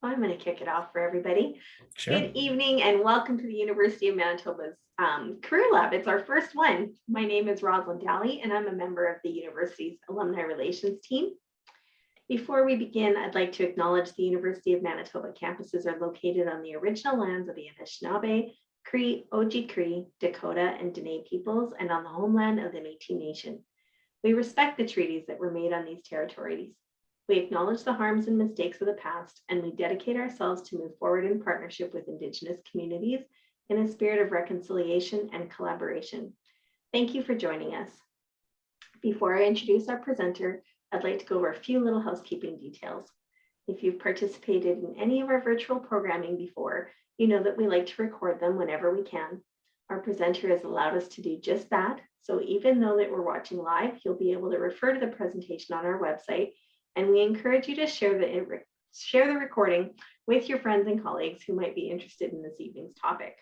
I'm going to kick it off for everybody. Sure. Good evening and welcome to the University of Manitoba's Career Lab. It's our first one. My name is Rosalind Daly and I'm a member of the university's Alumni Relations team. Before we begin, I'd like to acknowledge the University of Manitoba campuses are located on the original lands of the Anishinaabe, Cree, Oji-Cree, Dakota, and Dene peoples, and on the homeland of the Métis Nation. We respect the treaties that were made on these territories. We acknowledge the harms and mistakes of the past, and we dedicate ourselves to move forward in partnership with Indigenous communities in a spirit of reconciliation and collaboration. Thank you for joining us. Before I introduce our presenter, I'd like to go over a few little housekeeping details. If you've participated in any of our virtual programming before, you know that we like to record them whenever we can. Our presenter has allowed us to do just that, so even though that we're watching live, you'll be able to refer to the presentation on our website, and we encourage you to share the recording with your friends and colleagues who might be interested in this evening's topic.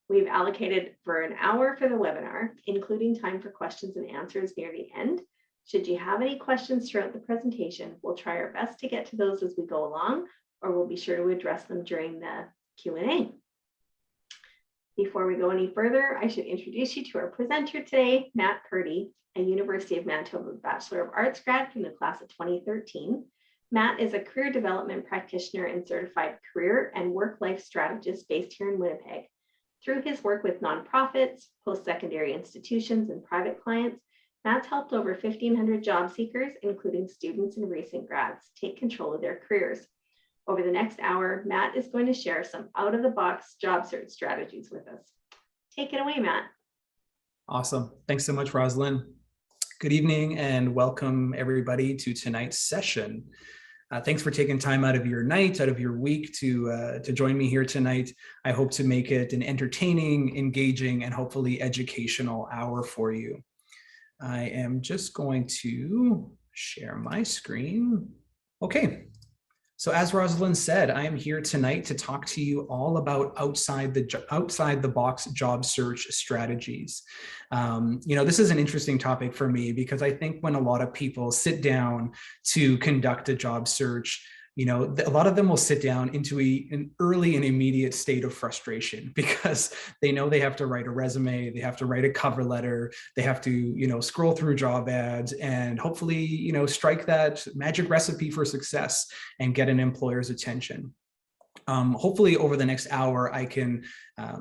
We've allocated for an hour for the webinar, including time for questions and answers near the end. Should you have any questions throughout the presentation, we'll try our best to get to those as we go along, or we'll be sure to address them during the Q&A. Before we go any further, I should introduce you to our presenter today, Matt Purdey, a University of Manitoba Bachelor of Arts grad from the class of 2013. Matt is a career development practitioner and certified career and work-life strategist based here in Winnipeg. Through his work with nonprofits, post-secondary institutions, and private clients, Matt's helped over 1,500 job seekers, including students and recent grads, take control of their careers. Over the next hour, Matt is going to share some out-of-the-box job search strategies with us. Take it away, Matt. Awesome. Thanks so much, Rosalind. Good evening and welcome everybody to tonight's session. Thanks for taking time out of your night, out of your week to join me here tonight. I hope to make it an entertaining, engaging, and hopefully educational hour for you. I am just going to share my screen. Okay. So as Rosalind said, I am here tonight to talk to you all about outside the box job search strategies. This is an interesting topic for me because I think when a lot of people sit down to conduct a job search, a lot of them will sit down into an early and immediate state of frustration because they know they have to write a resume, they have to write a cover letter, they have to, scroll through job ads and hopefully, strike that magic recipe for success and get an employer's attention. Hopefully over the next hour, I can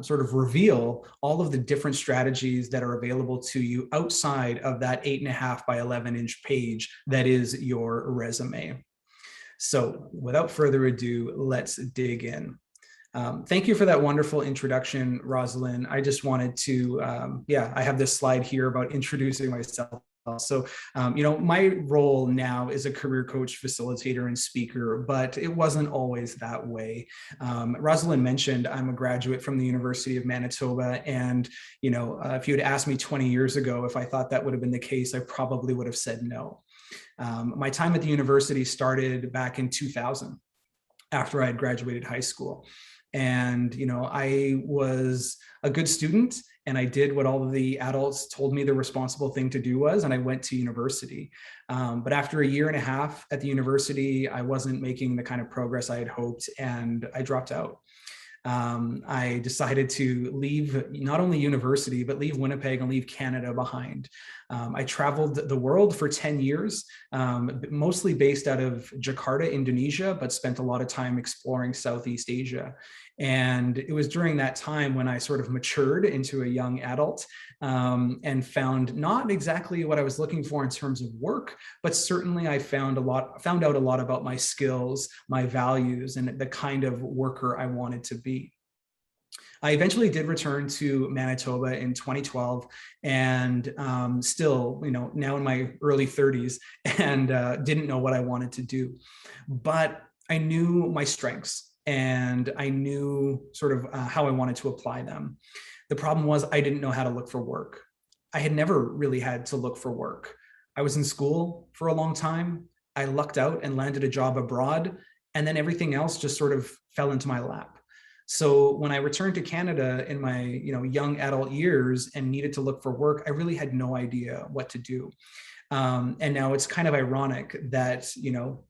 sort of reveal all of the different strategies that are available to you outside of that 8.5 by 11-inch page that is your resume. So without further ado, let's dig in. Thank you for that wonderful introduction, Rosalind. I just wanted to, I have this slide here about introducing myself. So, my role now is a career coach, facilitator, and speaker, but it wasn't always that way. Rosalind mentioned I'm a graduate from the University of Manitoba. And, if you had asked me 20 years ago if I thought that would have been the case, I probably would have said no. My time at the university started back in 2000 after I had graduated high school. And, I was a good student and I did what all of the adults told me the responsible thing to do was, and I went to university. But after a year and a half at the university, I wasn't making the kind of progress I had hoped and I dropped out. I decided to leave not only university, but leave Winnipeg and leave Canada behind. I traveled the world for 10 years, mostly based out of Jakarta, Indonesia, but spent a lot of time exploring Southeast Asia. And it was during that time when I sort of matured into a young adult and found not exactly what I was looking for in terms of work, but certainly I found out a lot about my skills, my values, and the kind of worker I wanted to be. I eventually did return to Manitoba in 2012 and still, now in my early 30s and didn't know what I wanted to do. But I knew my strengths and I knew sort of how I wanted to apply them. The problem was I didn't know how to look for work. I had never really had to look for work. I was in school for a long time. I lucked out and landed a job abroad, and then everything else just sort of fell into my lap. So when I returned to Canada in my young adult years and needed to look for work, I really had no idea what to do. And now it's kind of ironic that,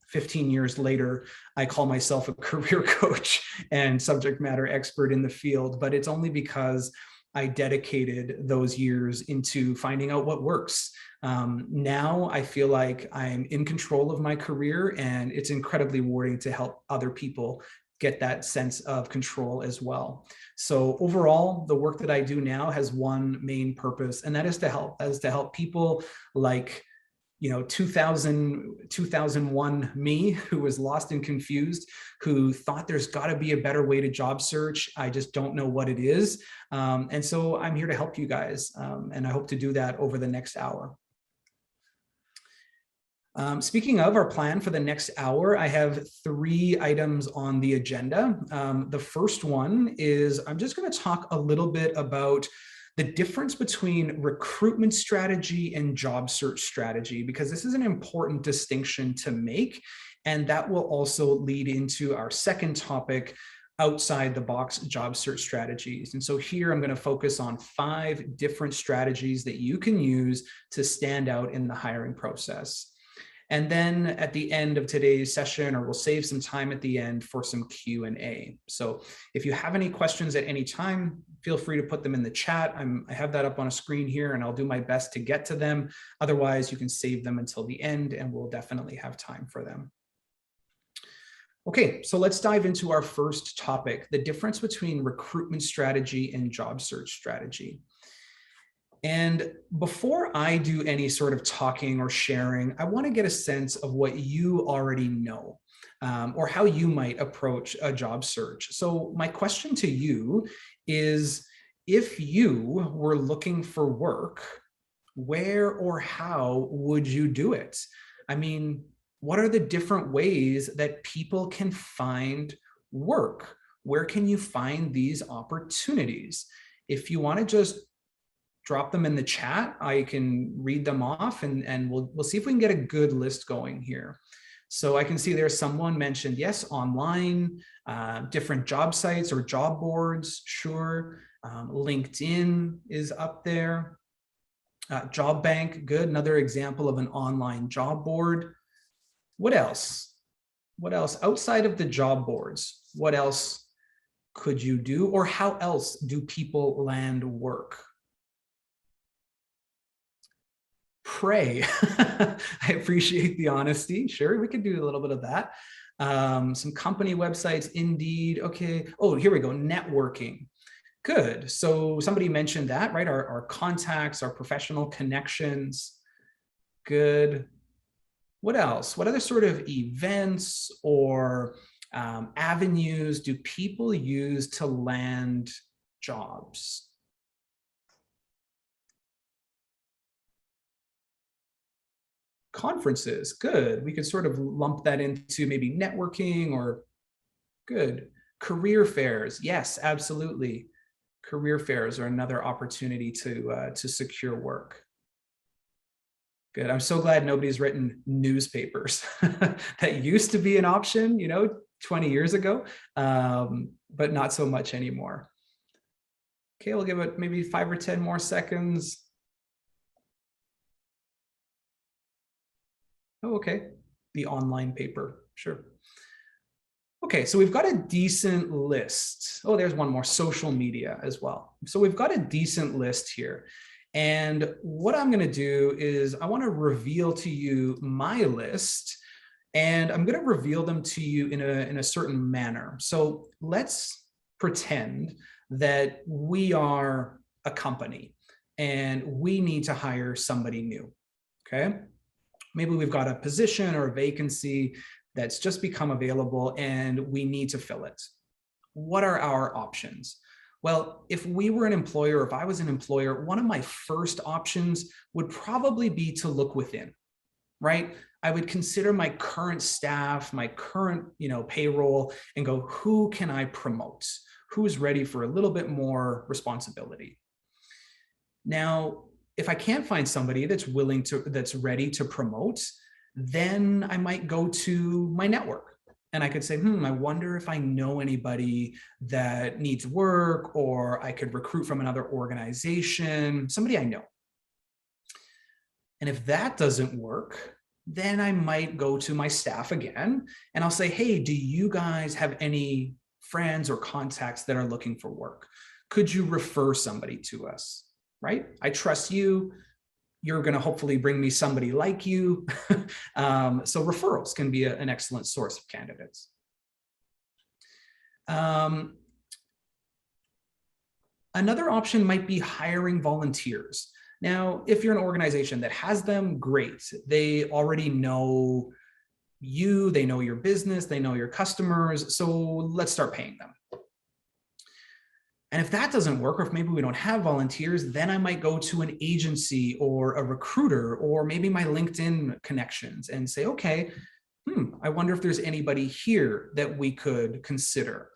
15 years later, I call myself a career coach and subject matter expert in the field, but it's only because I dedicated those years into finding out what works. Now I feel like I'm in control of my career, and it's incredibly rewarding to help other people get that sense of control as well. So overall, the work that I do now has one main purpose, and that is to help people like 2001 me, who was lost and confused, who thought there's got to be a better way to job search. I just don't know what it is. And so I'm here to help you guys. And I hope to do that over the next hour. Speaking of our plan for the next hour, I have 3 items on the agenda. The first one is I'm just going to talk a little bit about the difference between recruitment strategy and job search strategy, because this is an important distinction to make. And that will also lead into our second topic, outside the box job search strategies. And so here I'm going to focus on 5 different strategies that you can use to stand out in the hiring process. And then at the end of today's session, or we'll save some time at the end for some Q&A. So if you have any questions at any time, feel free to put them in the chat. I have that up on a screen here, and I'll do my best to get to them. Otherwise, you can save them until the end, and we'll definitely have time for them. Okay, so let's dive into our first topic, the difference between recruitment strategy and job search strategy. And before I do any sort of talking or sharing, I want to get a sense of what you already know, or how you might approach a job search. So my question to you is, if you were looking for work, where or how would you do it? I mean, what are the different ways that people can find work? Where can you find these opportunities? If you want to just drop them in the chat, I can read them off, and we'll see if we can get a good list going here. So I can see there's someone mentioned, yes, online, different job sites or job boards, sure. LinkedIn is up there. Job Bank, good, another example of an online job board. What else? What else? Outside of the job boards, what else could you do, or how else do people land work? Pray. I appreciate the honesty. Sure, we could do a little bit of that. Some company websites, Indeed. Okay. Oh, here we go. Networking. Good. So somebody mentioned that, right? Our contacts, our professional connections. Good. What else? What other sort of events or avenues do people use to land jobs? Conferences, good. We could sort of lump that into maybe networking, or good. Career fairs, yes, absolutely. Career fairs are another opportunity to secure work. Good. I'm so glad nobody's written newspapers. That used to be an option, 20 years ago, but not so much anymore. Okay, we'll give it maybe 5 or 10 more seconds. Oh, okay. The online paper, sure. Okay, so we've got a decent list. Oh, there's one more, social media as well. So we've got a decent list here. And what I'm going to do is I want to reveal to you my list, and I'm going to reveal them to you in a certain manner. So let's pretend that we are a company and we need to hire somebody new. Okay. Maybe we've got a position or a vacancy that's just become available and we need to fill it. What are our options? Well, if we were an employer, if I was an employer, one of my first options would probably be to look within, right? I would consider my current staff, my current, payroll, and go, who can I promote? Who's ready for a little bit more responsibility? Now, if I can't find somebody that's ready to promote, then I might go to my network and I could say, I wonder if I know anybody that needs work, or I could recruit from another organization, somebody I know. And if that doesn't work, then I might go to my staff again and I'll say, hey, do you guys have any friends or contacts that are looking for work? Could you refer somebody to us? Right? I trust you. You're going to hopefully bring me somebody like you. So referrals can be an excellent source of candidates. Another option might be hiring volunteers. Now, if you're an organization that has them, great. They already know you, they know your business, they know your customers. So let's start paying them. And if that doesn't work, or if maybe we don't have volunteers, then I might go to an agency or a recruiter, or maybe my LinkedIn connections and say, okay, I wonder if there's anybody here that we could consider.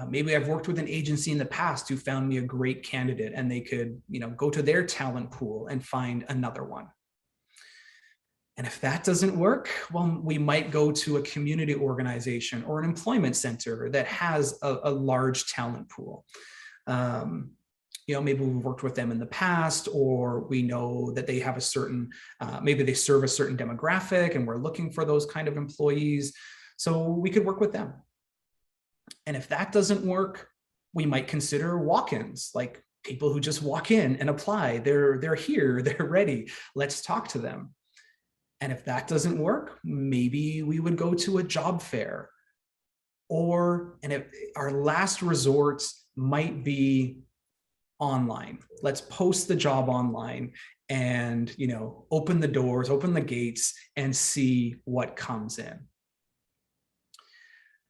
Maybe I've worked with an agency in the past who found me a great candidate and they could, go to their talent pool and find another one. And if that doesn't work, well, we might go to a community organization or an employment center that has a large talent pool. Maybe we've worked with them in the past, or we know that they have a certain, maybe they serve a certain demographic and we're looking for those kind of employees. So we could work with them. And if that doesn't work, we might consider walk-ins, like people who just walk in and apply. They're here, they're ready. Let's talk to them. And if that doesn't work, maybe we would go to a job fair. And if our last resort might be online. Let's post the job online and, open the doors, open the gates, and see what comes in.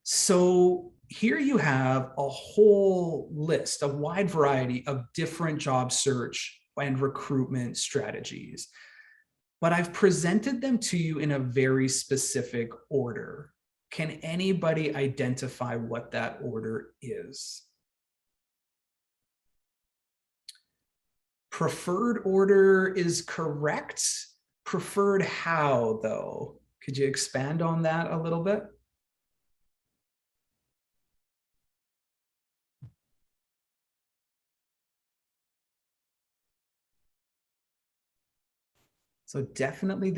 So here you have a whole list, a wide variety of different job search and recruitment strategies. But I've presented them to you in a very specific order. Can anybody identify what that order is? Preferred order is correct. Preferred how, though? Could you expand on that a little bit? So definitely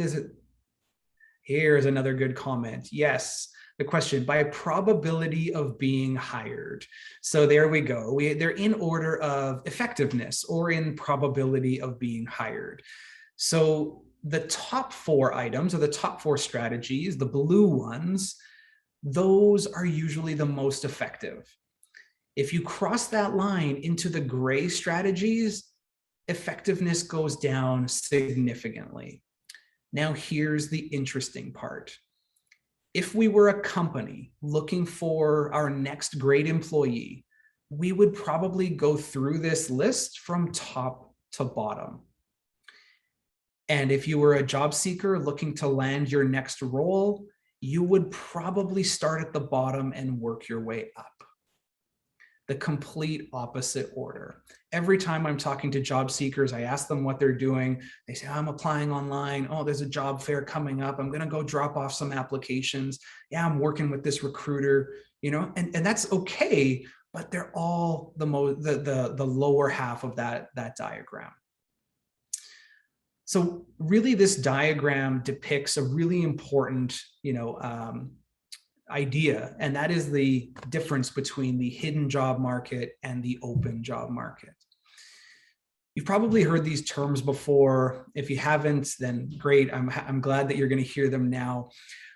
here's another good comment. Yes, the question, by probability of being hired. So there we go. They're in order of effectiveness or in probability of being hired. So the top 4 items, or the top 4 strategies, the blue ones, those are usually the most effective. If you cross that line into the gray strategies, effectiveness goes down significantly. Now, here's the interesting part. If we were a company looking for our next great employee, we would probably go through this list from top to bottom. And if you were a job seeker looking to land your next role, you would probably start at the bottom and work your way up. The complete opposite order. Every time I'm talking to job seekers, I ask them what they're doing. They say, I'm applying online. Oh, there's a job fair coming up. I'm going to go drop off some applications. Yeah, I'm working with this recruiter, and that's okay, but they're all the lower half of that diagram. So really, this diagram depicts a really important, idea, and that is the difference between the hidden job market and the open job market. You've probably heard these terms before. If you haven't, then great. I'm glad that you're going to hear them now.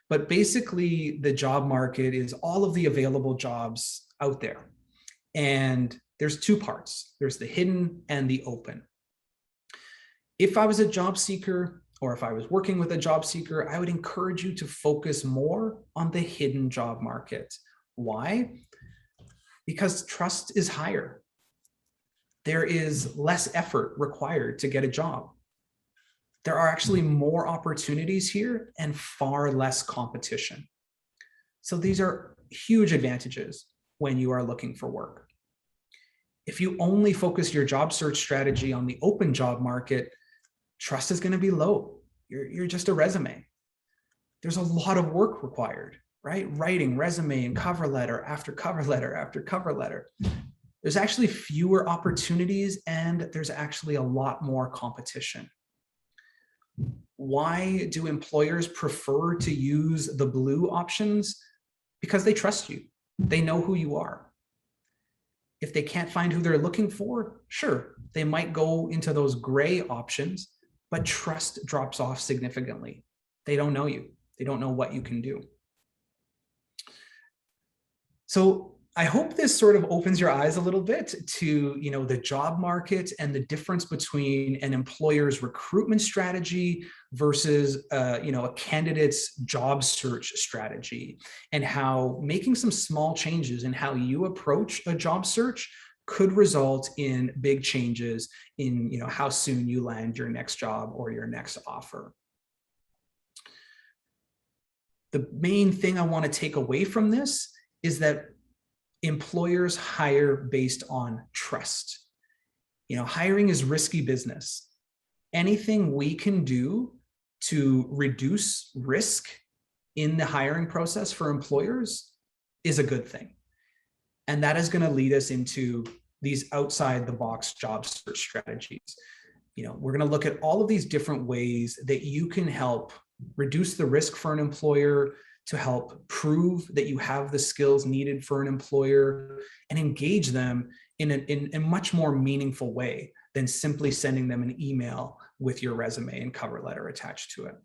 But basically, the job market is all of the available jobs out there. And there's 2 parts. There's the hidden and the open. If I was a job seeker, or if I was working with a job seeker, I would encourage you to focus more on the hidden job market. Why? Because trust is higher. There is less effort required to get a job. There are actually more opportunities here and far less competition. So these are huge advantages when you are looking for work. If you only focus your job search strategy on the open job market, trust is going to be low. You're just a resume. There's a lot of work required, right? Writing resume and cover letter after cover letter after cover letter. There's actually fewer opportunities and there's actually a lot more competition. Why do employers prefer to use the blue options? Because they trust you. They know who you are. If they can't find who they're looking for, sure, they might go into those gray options, but trust drops off significantly. They don't know you. They don't know what you can do. So I hope this sort of opens your eyes a little bit to, the job market and the difference between an employer's recruitment strategy versus, a candidate's job search strategy, and how making some small changes in how you approach a job search could result in big changes in, how soon you land your next job or your next offer. The main thing I want to take away from this is that employers hire based on trust. Hiring is risky business. Anything we can do to reduce risk in the hiring process for employers is a good thing. And that is going to lead us into these outside the box job search strategies. We're going to look at all of these different ways that you can help reduce the risk for an employer, to help prove that you have the skills needed for an employer, and engage them in a much more meaningful way than simply sending them an email with your resume and cover letter attached to it.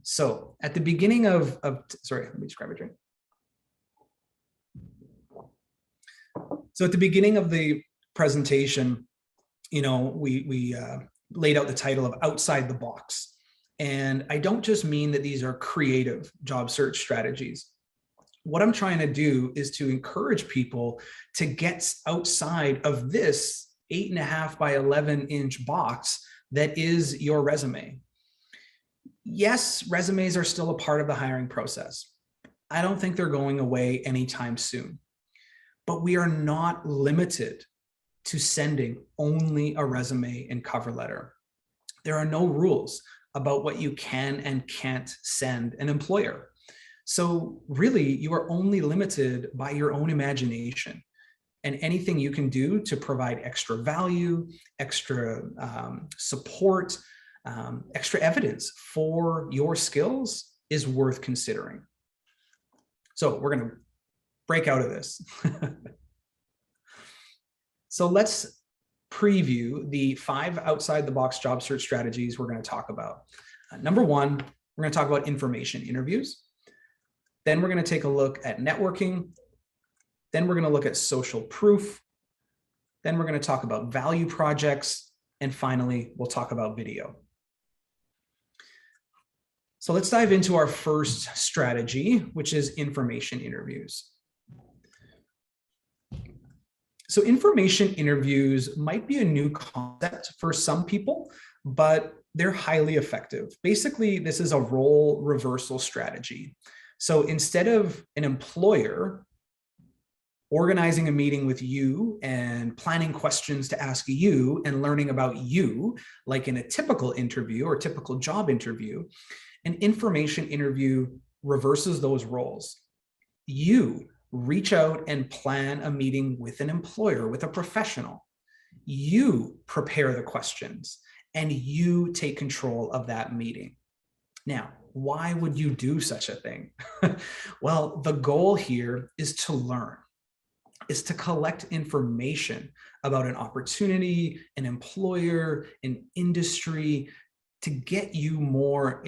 So at the beginning sorry, let me just grab a drink. So at the beginning of the presentation, we laid out the title of Outside the Box. And I don't just mean that these are creative job search strategies. What I'm trying to do is to encourage people to get outside of this 8.5 by 11-inch box that is your resume. Yes, resumes are still a part of the hiring process. I don't think they're going away anytime soon. But we are not limited to sending only a resume and cover letter. There are no rules about what you can and can't send an employer. So really, you are only limited by your own imagination, and anything you can do to provide extra value, extra support, extra evidence for your skills is worth considering. So we're going to break out of this. So let's preview the 5 outside the box job search strategies we're going to talk about. Number 1, we're going to talk about information interviews. Then we're going to take a look at networking. Then we're going to look at social proof. Then we're going to talk about value projects. And finally, we'll talk about video. So let's dive into our first strategy, which is information interviews. So information interviews might be a new concept for some people, but they're highly effective. Basically, this is a role reversal strategy. So instead of an employer organizing a meeting with you and planning questions to ask you and learning about you, like in a typical interview or typical job interview, an information interview reverses those roles. You reach out and plan a meeting with an employer, with a professional. You prepare the questions and you take control of that meeting. Now, why would you do such a thing? Well, the goal here is to learn, is to collect information about an opportunity, an employer, an industry, to get you more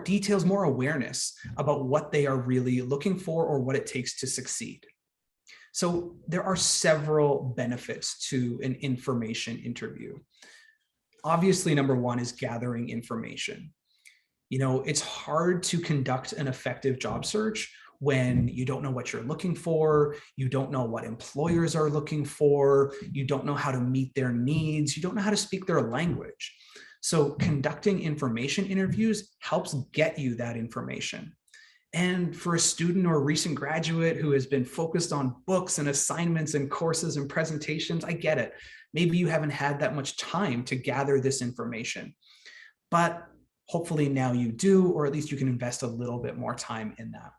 details, more awareness about what they are really looking for or what it takes to succeed. So there are several benefits to an information interview. Obviously, number 1 is gathering information. It's hard to conduct an effective job search when you don't know what you're looking for, you don't know what employers are looking for, you don't know how to meet their needs, you don't know how to speak their language. So conducting information interviews helps get you that information. And for a student or a recent graduate who has been focused on books and assignments and courses and presentations, I get it. Maybe you haven't had that much time to gather this information, but hopefully now you do, or at least you can invest a little bit more time in that.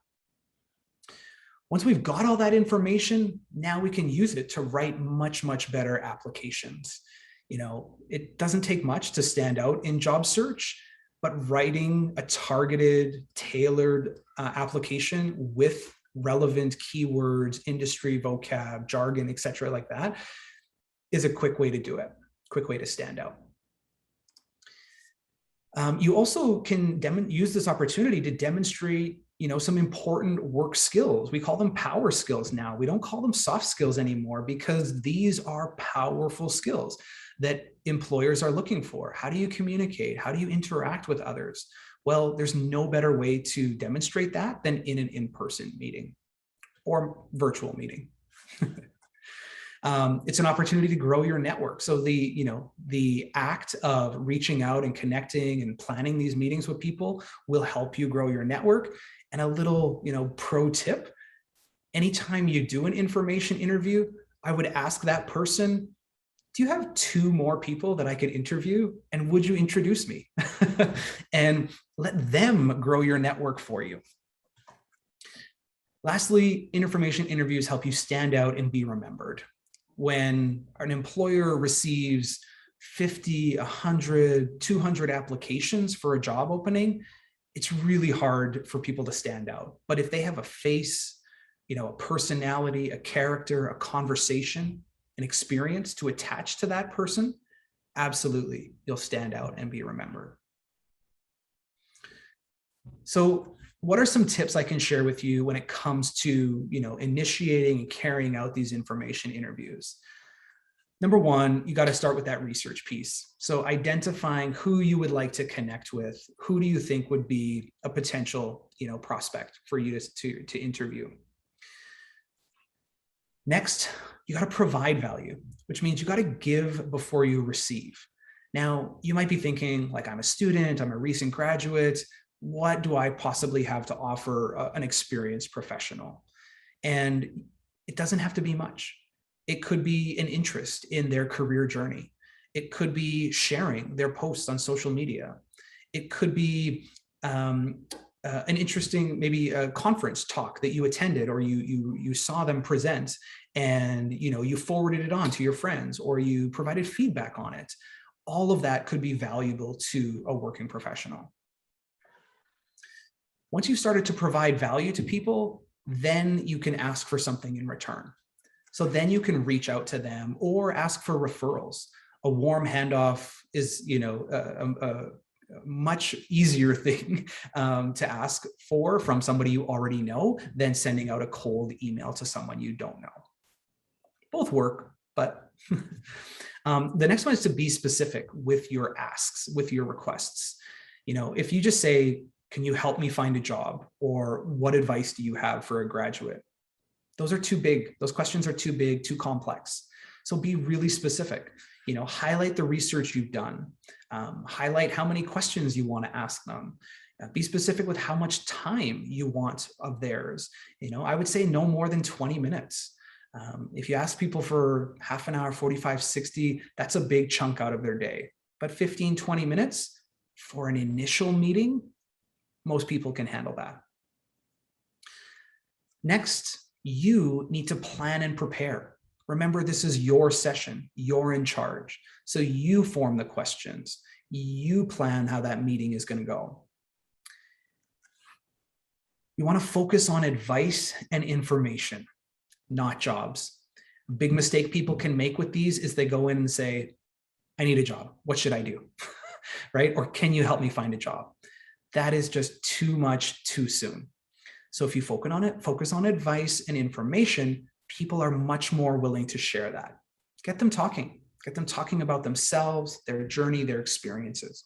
Once we've got all that information, now we can use it to write much, much better applications. It doesn't take much to stand out in job search, but writing a targeted, tailored application with relevant keywords, industry vocab, jargon, etc., like that, is a quick way to do it, quick way to stand out. You also can use this opportunity to demonstrate, some important work skills. We call them power skills now. We don't call them soft skills anymore, because these are powerful skills that employers are looking for. How do you communicate? How do you interact with others? Well, there's no better way to demonstrate that than in an in-person meeting or virtual meeting. It's an opportunity to grow your network. So the act of reaching out and connecting and planning these meetings with people will help you grow your network. And a little, pro tip: anytime you do an information interview, I would ask that person, do you have 2 more people that I could interview? And would you introduce me? And let them grow your network for you. Lastly, information interviews help you stand out and be remembered. When an employer receives 50, 100, 200 applications for a job opening, it's really hard for people to stand out. But if they have a face, a personality, a character, a conversation, an experience to attach to that person, absolutely, you'll stand out and be remembered. So what are some tips I can share with you when it comes to, initiating and carrying out these information interviews? Number one, you got to start with that research piece. So identifying who you would like to connect with, who do you think would be a potential, prospect for you to interview. Next, you got to provide value, which means you got to give before you receive. Now, you might be thinking, like, I'm a student, I'm a recent graduate. What do I possibly have to offer an experienced professional? And it doesn't have to be much. It could be an interest in their career journey. It could be sharing their posts on social media. It could be an interesting, maybe a conference talk that you attended, or you saw them present, and you forwarded it on to your friends, or you provided feedback on it. All of that could be valuable to a working professional. Once you've started to provide value to people, then you can ask for something in return. So then you can reach out to them or ask for referrals. A warm handoff is, a much easier thing to ask for from somebody you already know than sending out a cold email to someone you don't know. Both work, but the next one is to be specific with your asks, with your requests. If you just say, can you help me find a job? Or what advice do you have for a graduate? Those are too big. Those questions are too big, too complex. So be really specific. Highlight the research you've done. Highlight how many questions you want to ask them. Be specific with how much time you want of theirs. I would say no more than 20 minutes. If you ask people for half an hour, 45, 60, that's a big chunk out of their day. But 15, 20 minutes for an initial meeting, most people can handle that. Next, you need to plan and prepare. Remember, this is your session. You're in charge. So you form the questions. You plan how that meeting is going to go. You want to focus on advice and information, not jobs. A big mistake people can make with these is they go in and say, I need a job. What should I do? Right? Or can you help me find a job? That is just too much too soon. So if you focus on advice and information, people are much more willing to share that. Get them talking about themselves, their journey, their experiences.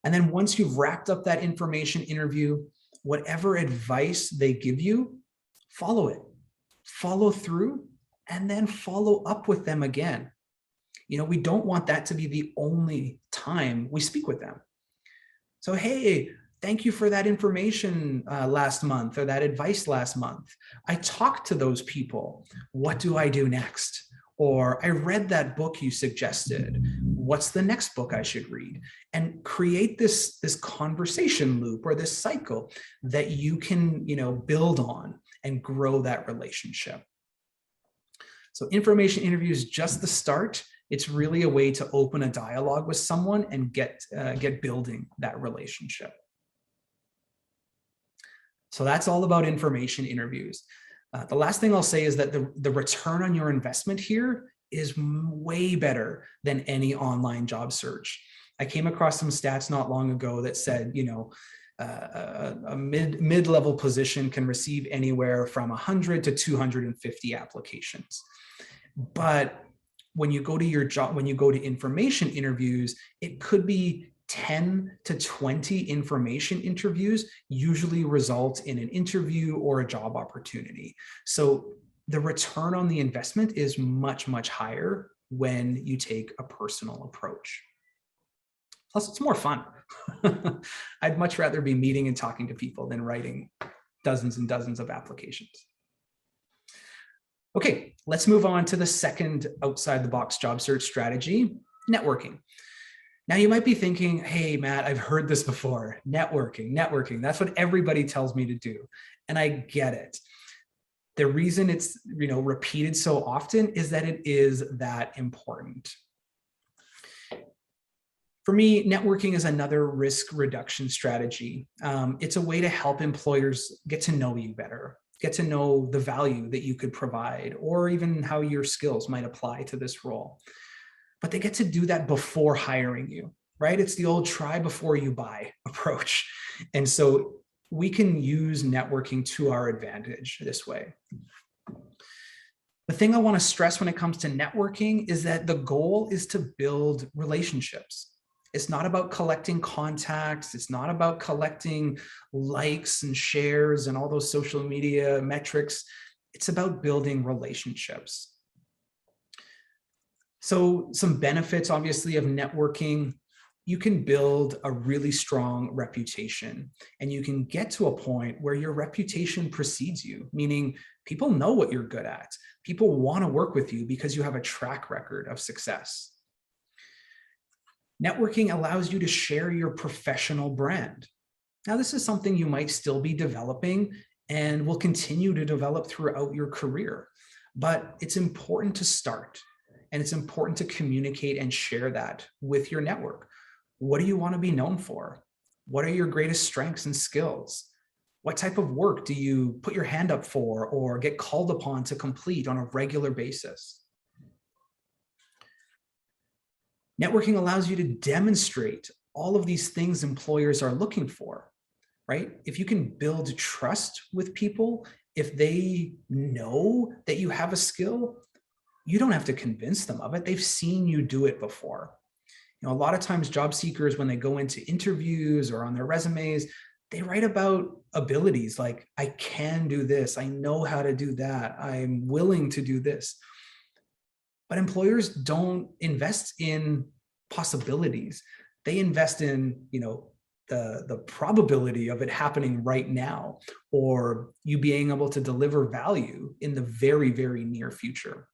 And then once you've wrapped up that information interview, whatever advice they give you, follow it, follow through, and then follow up with them again. We don't want that to be the only time we speak with them. So, hey, thank you for that information last month, or that advice last month. I talked to those people. What do I do next? Or I read that book you suggested. What's the next book I should read? And create this conversation loop or this cycle that you can, build on and grow that relationship. So information interview is just the start. It's really a way to open a dialogue with someone and get building that relationship. So that's all about information interviews. The last thing I'll say is that the return on your investment here is way better than any online job search. I came across some stats not long ago that said, a mid-level position can receive anywhere from 100 to 250 applications. But when you go to your job, when you go to information interviews, it could be 10 to 20 information interviews usually result in an interview or a job opportunity. So the return on the investment is much, much higher when you take a personal approach. Plus, it's more fun. I'd much rather be meeting and talking to people than writing dozens and dozens of applications. Okay, let's move on to the second outside the box job search strategy, networking. Now you might be thinking, hey, Matt, I've heard this before. Networking, that's what everybody tells me to do. And I get it. The reason it's repeated so often is that it is that important. For me, networking is another risk reduction strategy. It's a way to help employers get to know you better, get to know the value that you could provide, or even how your skills might apply to this role. But they get to do that before hiring you, right? It's the old try before you buy approach. And so we can use networking to our advantage this way. The thing I want to stress when it comes to networking is that the goal is to build relationships. It's not about collecting contacts. It's not about collecting likes and shares and all those social media metrics. It's about building relationships. So some benefits, obviously, of networking: you can build a really strong reputation, and you can get to a point where your reputation precedes you, meaning people know what you're good at. People want to work with you because you have a track record of success. Networking allows you to share your professional brand. Now, this is something you might still be developing and will continue to develop throughout your career, but it's important to start. And it's important to communicate and share that with your network. What do you want to be known for? What are your greatest strengths and skills? What type of work do you put your hand up for or get called upon to complete on a regular basis? Networking allows you to demonstrate all of these things employers are looking for, right? If you can build trust with people, if they know that you have a skill, you don't have to convince them of it. They've seen you do it before. A lot of times job seekers, when they go into interviews or on their resumes, they write about abilities like, I can do this, I know how to do that, I'm willing to do this. But employers don't invest in possibilities. They invest in, the probability of it happening right now, or you being able to deliver value in the very, very near future.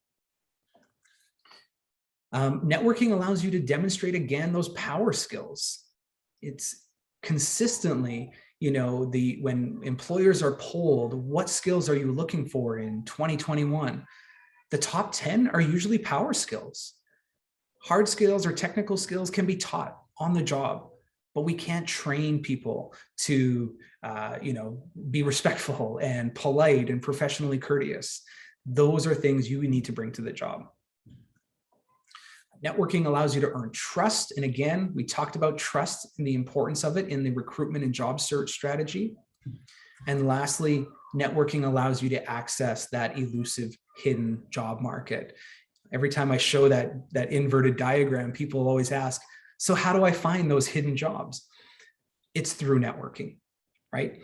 Networking allows you to demonstrate, again, those power skills. It's consistently, when employers are polled, what skills are you looking for in 2021? The top 10 are usually power skills. Hard skills or technical skills can be taught on the job, but we can't train people to, be respectful and polite and professionally courteous. Those are things you need to bring to the job. Networking allows you to earn trust. And again, we talked about trust and the importance of it in the recruitment and job search strategy. And lastly, networking allows you to access that elusive hidden job market. Every time I show that inverted diagram, people always ask, so how do I find those hidden jobs? It's through networking, right?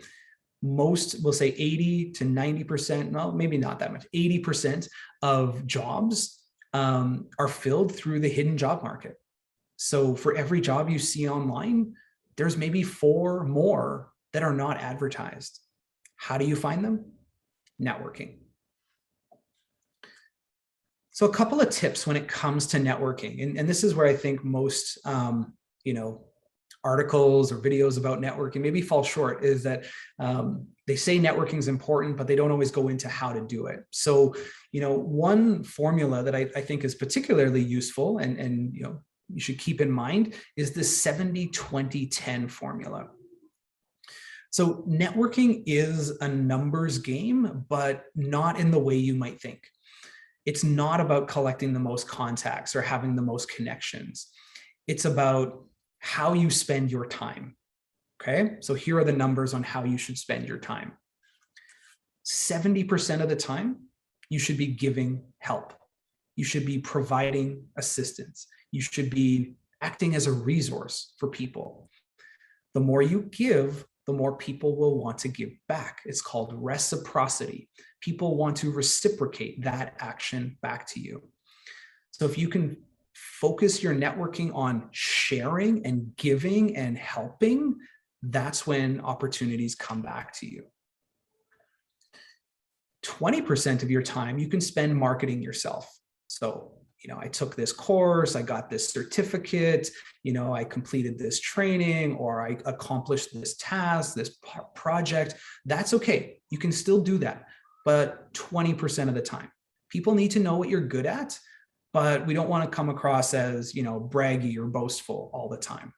Most will say 80 to 90%, well, maybe not that much, 80% of jobs are filled through the hidden job market. So for every job you see online, there's maybe 4 more that are not advertised. How do you find them? Networking. So a couple of tips when it comes to networking, and this is where I think most, articles or videos about networking maybe fall short, is that they say networking is important, but they don't always go into how to do it. So, one formula that I think is particularly useful and you should keep in mind is the 70-20-10 formula. So networking is a numbers game, but not in the way you might think. It's not about collecting the most contacts or having the most connections. It's about how you spend your time. Okay, so here are the numbers on how you should spend your time. 70% of the time, you should be giving help. You should be providing assistance. You should be acting as a resource for people. The more you give, the more people will want to give back. It's called reciprocity. People want to reciprocate that action back to you. So if you can focus your networking on sharing and giving and helping, that's when opportunities come back to you. 20% of your time you can spend marketing yourself. So, I took this course, I got this certificate, I completed this training, or I accomplished this task, this project. That's okay. You can still do that. But 20% of the time, people need to know what you're good at, but we don't want to come across as, braggy or boastful all the time.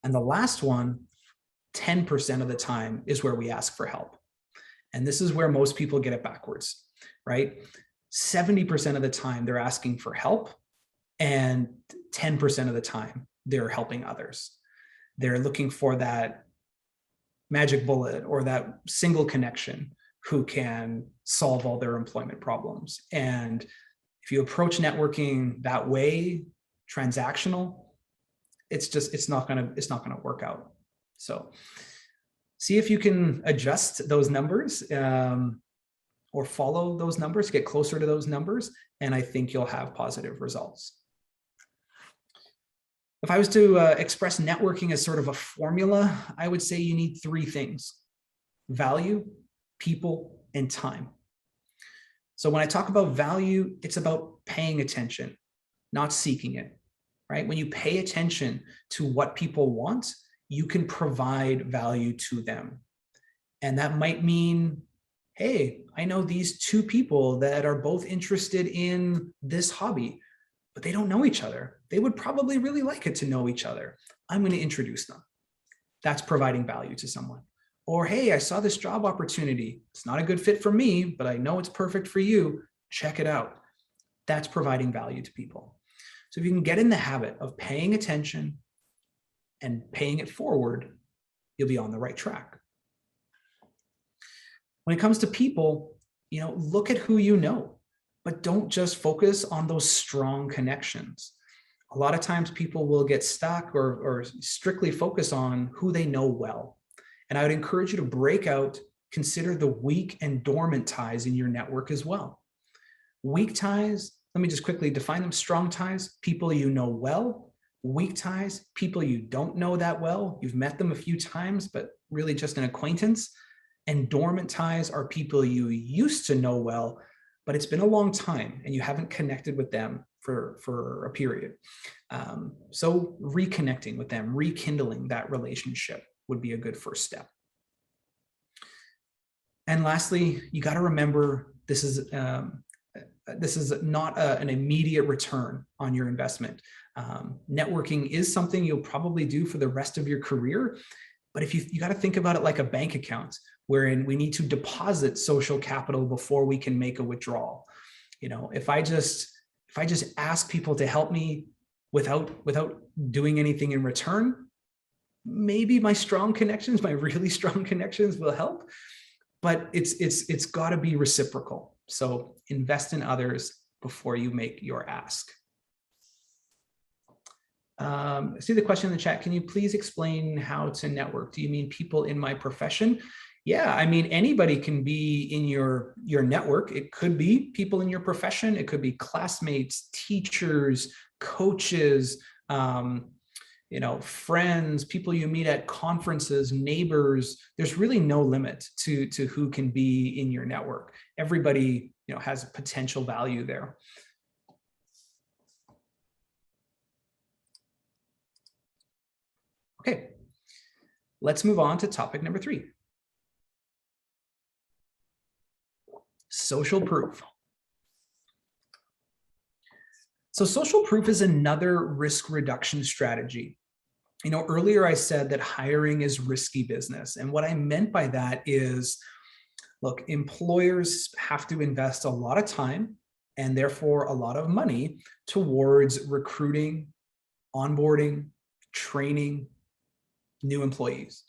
And the last one, 10% of the time, is where we ask for help. And this is where most people get it backwards, right? 70% of the time they're asking for help, and 10% of the time they're helping others. They're looking for that magic bullet or that single connection who can solve all their employment problems. And if you approach networking that way, transactional, it's not gonna work out. So see if you can adjust those numbers or follow those numbers, get closer to those numbers, and I think you'll have positive results. If I was to express networking as sort of a formula, I would say you need three things: value, people, and time. So when I talk about value, it's about paying attention, not seeking it, right? When you pay attention to what people want, you can provide value to them. And that might mean, hey, I know these two people that are both interested in this hobby, but they don't know each other. They would probably really like it to know each other. I'm going to introduce them. That's providing value to someone. Or, hey, I saw this job opportunity. It's not a good fit for me, but I know it's perfect for you. Check it out. That's providing value to people. So if you can get in the habit of paying attention and paying it forward, you'll be on the right track. When it comes to people, look at who you know, but don't just focus on those strong connections. A lot of times people will get stuck or strictly focus on who they know well. And I would encourage you to break out, consider the weak and dormant ties in your network as well. Weak ties, let me just quickly define them. Strong ties, people you know well. Weak ties, people you don't know that well. You've met them a few times, but really just an acquaintance. And dormant ties are people you used to know well, but it's been a long time and you haven't connected with them for a period. So reconnecting with them, rekindling that relationship would be a good first step. And lastly, you got to remember this is not an immediate return on your investment. Networking is something you'll probably do for the rest of your career, but if you got to think about it like a bank account, wherein we need to deposit social capital before we can make a withdrawal. If I just ask people to help me without doing anything in return, maybe my really strong connections will help, but it's got to be reciprocal. So invest in others before you make your ask. I see the question in the chat. Can you please explain how to network? Do you mean people in my profession? Yeah, I mean, anybody can be in your network. It could be people in your profession. It could be classmates, teachers, coaches, friends, people you meet at conferences, neighbors. There's really no limit to who can be in your network. Everybody has potential value there. Okay, let's move on to topic number 3. Social proof. So social proof is another risk reduction strategy. Earlier I said that hiring is risky business. And what I meant by that is, look, employers have to invest a lot of time and therefore a lot of money towards recruiting, onboarding, training new employees.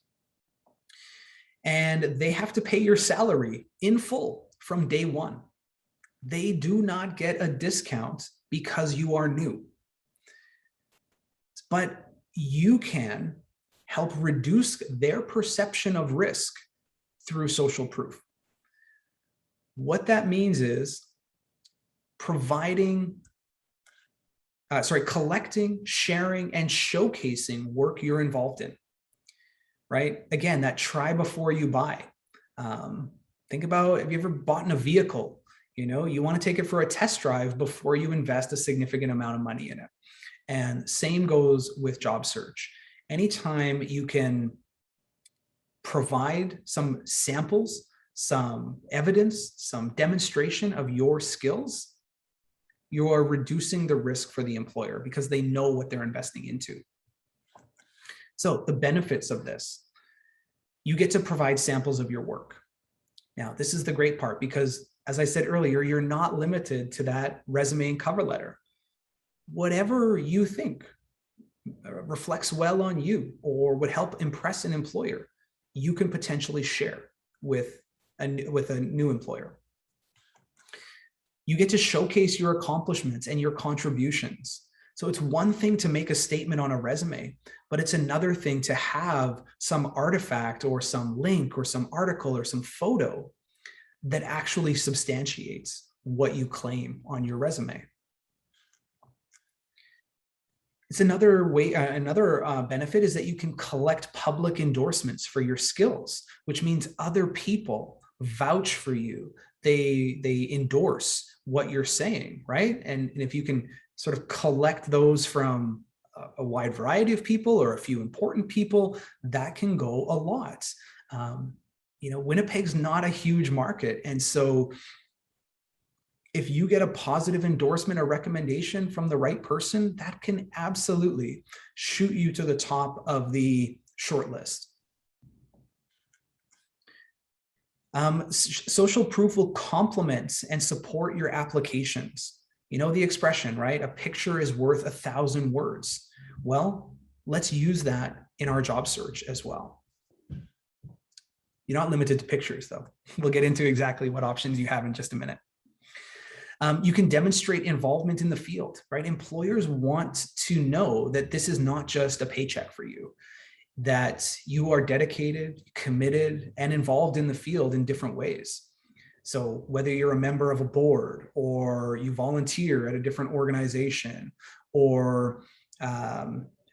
And they have to pay your salary in full from day one. They do not get a discount because you are new. But you can help reduce their perception of risk through social proof. What that means is collecting, sharing, and showcasing work you're involved in, right? Again, that try before you buy. Think about, have you ever bought in a vehicle? You want to take it for a test drive before you invest a significant amount of money in it. And same goes with job search. Anytime you can provide some samples, some evidence, some demonstration of your skills, you are reducing the risk for the employer because they know what they're investing into. So the benefits of this, you get to provide samples of your work. Now, this is the great part because, as I said earlier, you're not limited to that resume and cover letter. Whatever you think reflects well on you or would help impress an employer, you can potentially share with a new employer. You get to showcase your accomplishments and your contributions. So it's one thing to make a statement on a resume, but it's another thing to have some artifact or some link or some article or some photo that actually substantiates what you claim on your resume. It's another way, another benefit is that you can collect public endorsements for your skills, which means other people vouch for you. They endorse what you're saying, right? And if you can sort of collect those from a wide variety of people or a few important people, that can go a lot. Winnipeg's not a huge market. And so if you get a positive endorsement or recommendation from the right person, that can absolutely shoot you to the top of the shortlist. Social proof will complement and support your applications. You know the expression, right? A picture is worth 1,000 words. Well, let's use that in our job search as well. You're not limited to pictures, though. We'll get into exactly what options you have in just a minute. You can demonstrate involvement in the field, right? Employers want to know that this is not just a paycheck for you, that you are dedicated, committed, and involved in the field in different ways. So whether you're a member of a board or you volunteer at a different organization, or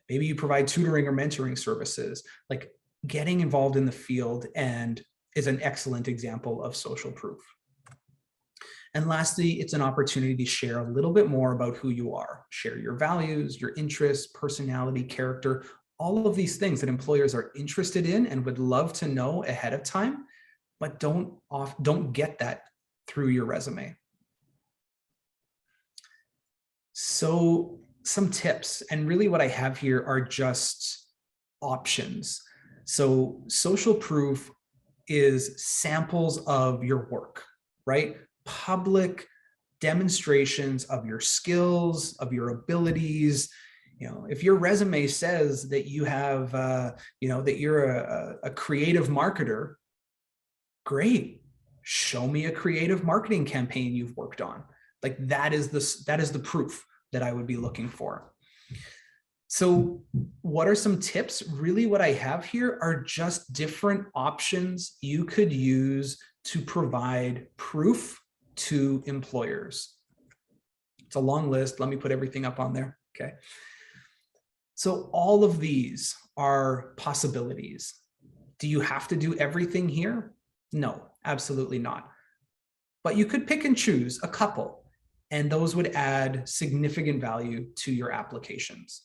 maybe you provide tutoring or mentoring services, like getting involved in the field and is an excellent example of social proof. And lastly, it's an opportunity to share a little bit more about who you are, share your values, your interests, personality, character, all of these things that employers are interested in and would love to know ahead of time, but don't get that through your resume. So some tips, and really what I have here are just options. So social proof is samples of your work, right? Public demonstrations of your skills, of your abilities. If your resume says that you have, that you're a creative marketer, great. Show me a creative marketing campaign you've worked on. Like that is the proof that I would be looking for. So what are some tips? Really what I have here are just different options you could use to provide proof to employers. It's a long list. Let me put everything up on there. Okay. So all of these are possibilities. Do you have to do everything here? No, absolutely not. but you could pick and choose a couple, and those would add significant value to your applications.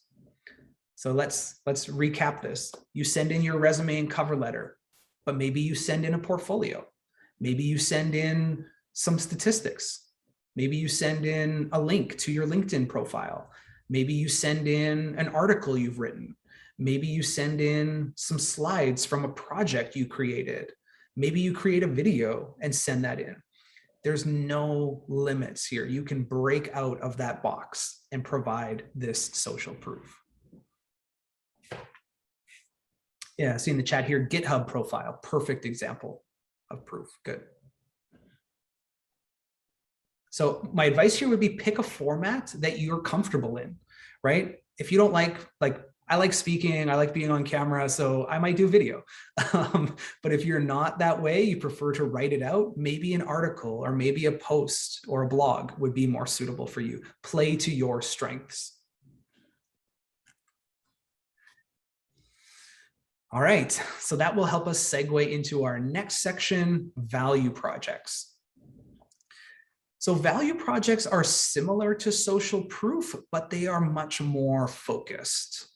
So let's recap this. You send in your resume and cover letter, but maybe you send in a portfolio. Maybe you send in some statistics. Maybe you send in a link to your LinkedIn profile. Maybe you send in an article you've written. Maybe you send in some slides from a project you created. Maybe you create a video and send that in. There's no limits here. You can break out of that box and provide this social proof. Yeah, see in the chat here, GitHub profile, perfect example of proof. Good. So my advice here would be pick a format that you're comfortable in, right? If you don't like I like speaking, I like being on camera, so I might do video. But if you're not that way, you prefer to write it out, maybe an article or maybe a post or a blog would be more suitable for you. Play to your strengths. All right, so that will help us segue into our next section, value projects. So value projects are similar to social proof, but they are much more focused.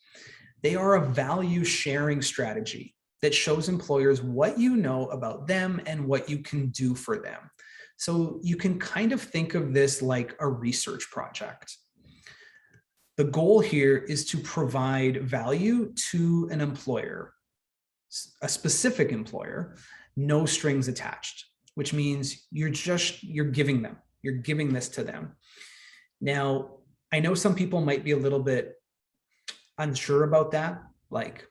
They are a value sharing strategy that shows employers what you know about them and what you can do for them. So you can kind of think of this like a research project. The goal here is to provide value to an employer, a specific employer, no strings attached, which means you're giving this to them. Now, I know some people might be a little bit unsure about that. Like,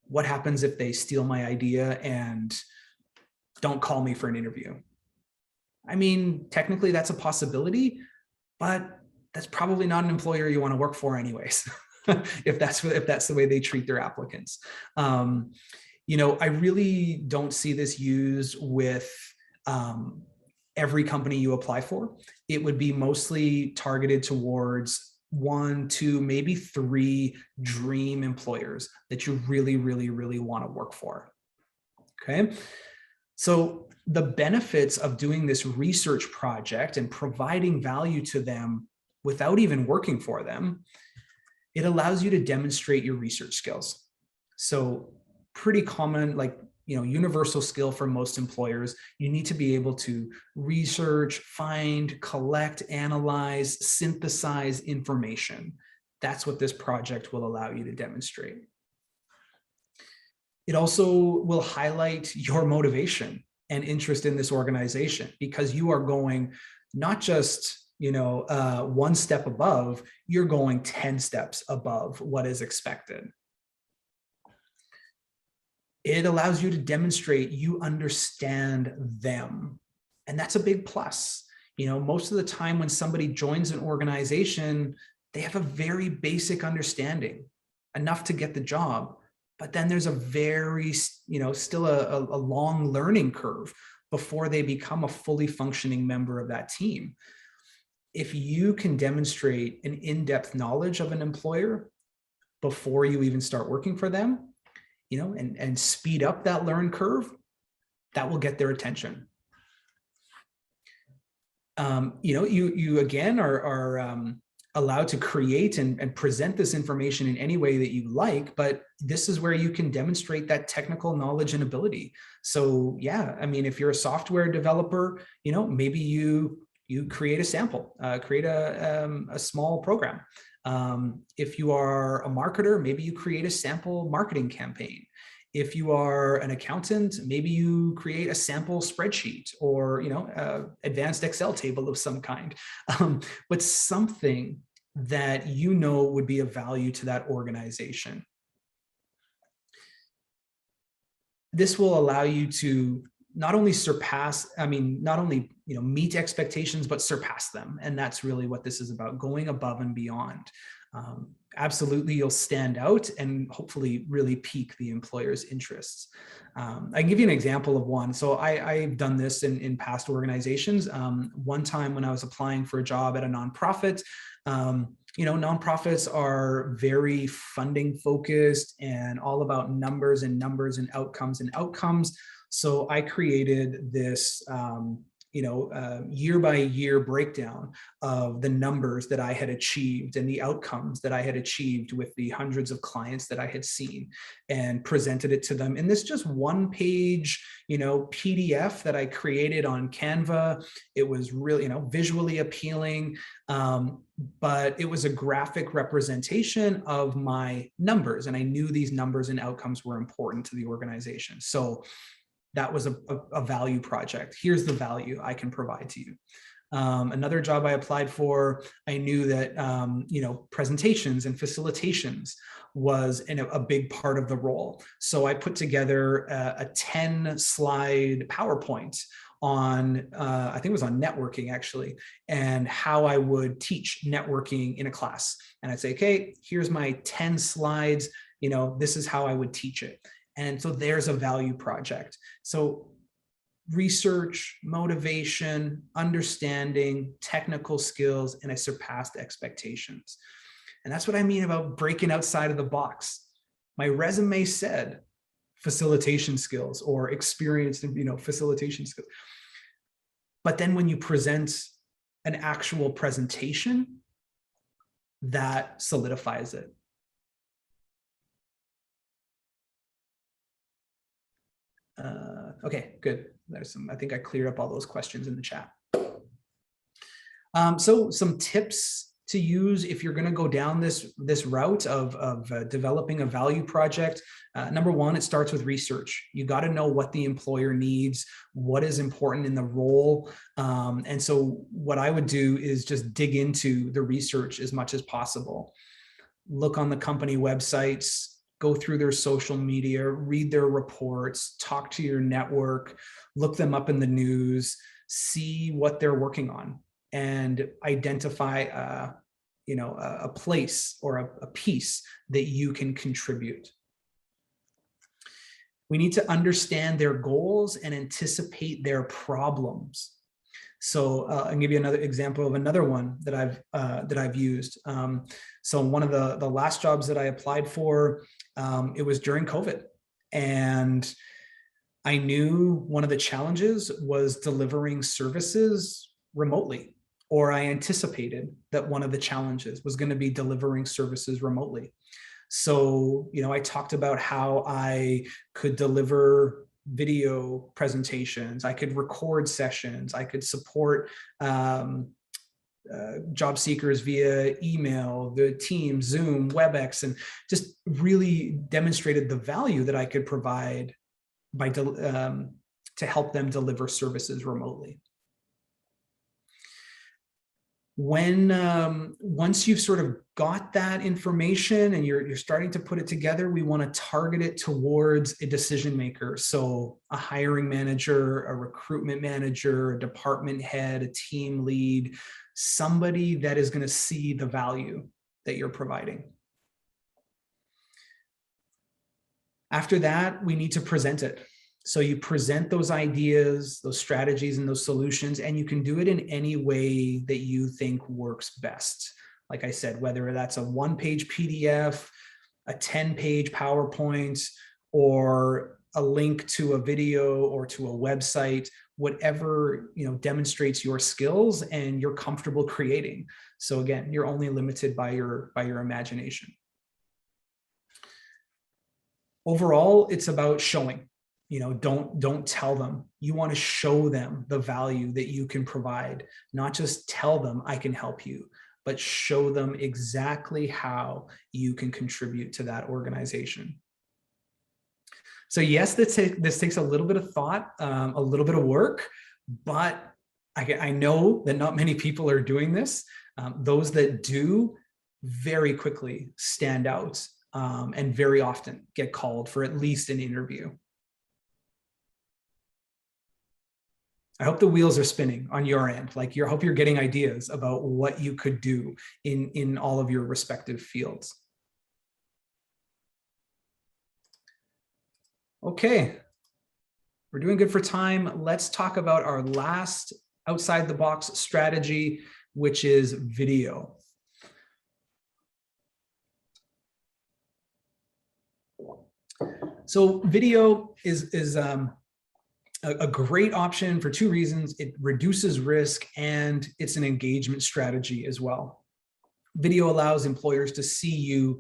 what happens if they steal my idea and don't call me for an interview? I mean, technically that's a possibility, but that's probably not an employer you want to work for anyways, if that's the way they treat their applicants. You know, I really don't see this used with every company you apply for. It would be mostly targeted towards 1, 2, maybe 3 dream employers that you really, really, really want to work for. Okay. So the benefits of doing this research project and providing value to them without even working for them, it allows you to demonstrate your research skills. So pretty common, like, you know, universal skill for most employers. You need to be able to research, find, collect, analyze, synthesize information. That's what this project will allow you to demonstrate. It also will highlight your motivation and interest in this organization, because you are going not just, you know, 1 step above, you're going 10 steps above what is expected. It allows you to demonstrate you understand them. And that's a big plus. You know, most of the time when somebody joins an organization, they have a very basic understanding, enough to get the job. But then there's a very, you know, still a long learning curve before they become a fully functioning member of that team. If you can demonstrate an in-depth knowledge of an employer before you even start working for them, you know, and speed up that learn curve, that will get their attention. You know, you again are allowed to create and present this information in any way that you like, but this is where you can demonstrate that technical knowledge and ability. So yeah, I mean, if you're a software developer, you know, maybe you create a sample, create a small program. If you are a marketer, maybe you create a sample marketing campaign. If you are an accountant, maybe you create a sample spreadsheet or, you know, advanced Excel table of some kind, but something that you know would be of value to that organization. This will allow you to not only you know, meet expectations, but surpass them. And that's really what this is about, going above and beyond. Absolutely, you'll stand out and hopefully really pique the employer's interests. I can give you an example of one. So I've done this in past organizations. One time when I was applying for a job at a nonprofit, you know, nonprofits are very funding focused and all about numbers and outcomes. So I created this year by year breakdown of the numbers that I had achieved and the outcomes that I had achieved with the hundreds of clients that I had seen, and presented it to them in this just one page, PDF that I created on Canva. It was really, visually appealing, but it was a graphic representation of my numbers, and I knew these numbers and outcomes were important to the organization. So that was a value project. Here's the value I can provide to you. Another job I applied for, I knew that presentations and facilitations was a big part of the role. So I put together a 10-slide PowerPoint on, I think it was on networking actually, and how I would teach networking in a class. And I'd say, okay, here's my 10 slides, this is how I would teach it. And so there's a value project. So research, motivation, understanding, technical skills, and I surpassed expectations. And that's what I mean about breaking outside of the box. My resume said facilitation skills or experience in, facilitation skills. But then when you present an actual presentation, that solidifies it. Okay, good. I think I cleared up all those questions in the chat. So some tips to use if you're going to go down this route of developing a value project. Number one, it starts with research. You got to know what the employer needs, what is important in the role. And so what I would do is just dig into the research as much as possible. Look on the company websites, go through their social media, read their reports, talk to your network, look them up in the news, see what they're working on, and identify a place or a piece that you can contribute. We need to understand their goals and anticipate their problems. So I'll give you another example of another one that I've used. So one of the last jobs that I applied for, it was during COVID, and I knew one of the challenges was delivering services remotely, or I anticipated that one of the challenges was going to be delivering services remotely. So, I talked about how I could deliver video presentations, I could record sessions, I could support job seekers via email, the Teams, Zoom, WebEx, and just really demonstrated the value that I could provide by to help them deliver services remotely. Once you've sort of got that information and you're starting to put it together, we want to target it towards a decision maker. So a hiring manager, a recruitment manager, a department head, a team lead, somebody that is going to see the value that you're providing. After that, we need to present it. So you present those ideas, those strategies, and those solutions, and you can do it in any way that you think works best. Like I said, whether that's a one-page PDF, a 10-page PowerPoint, or a link to a video or to a website, whatever demonstrates your skills and you're comfortable creating. So again, you're only limited by your imagination. Overall, it's about showing. Don't tell them. You want to show them the value that you can provide, not just tell them I can help you, but show them exactly how you can contribute to that organization. So yes, this takes a little bit of thought, a little bit of work, but I know that not many people are doing this. Those that do very quickly stand out and very often get called for at least an interview. I hope the wheels are spinning on your end. I hope you're getting ideas about what you could do in all of your respective fields. Okay, we're doing good for time. Let's talk about our last outside the box strategy, which is video. So video is a great option for two reasons. It reduces risk and it's an engagement strategy as well. Video allows employers to see you,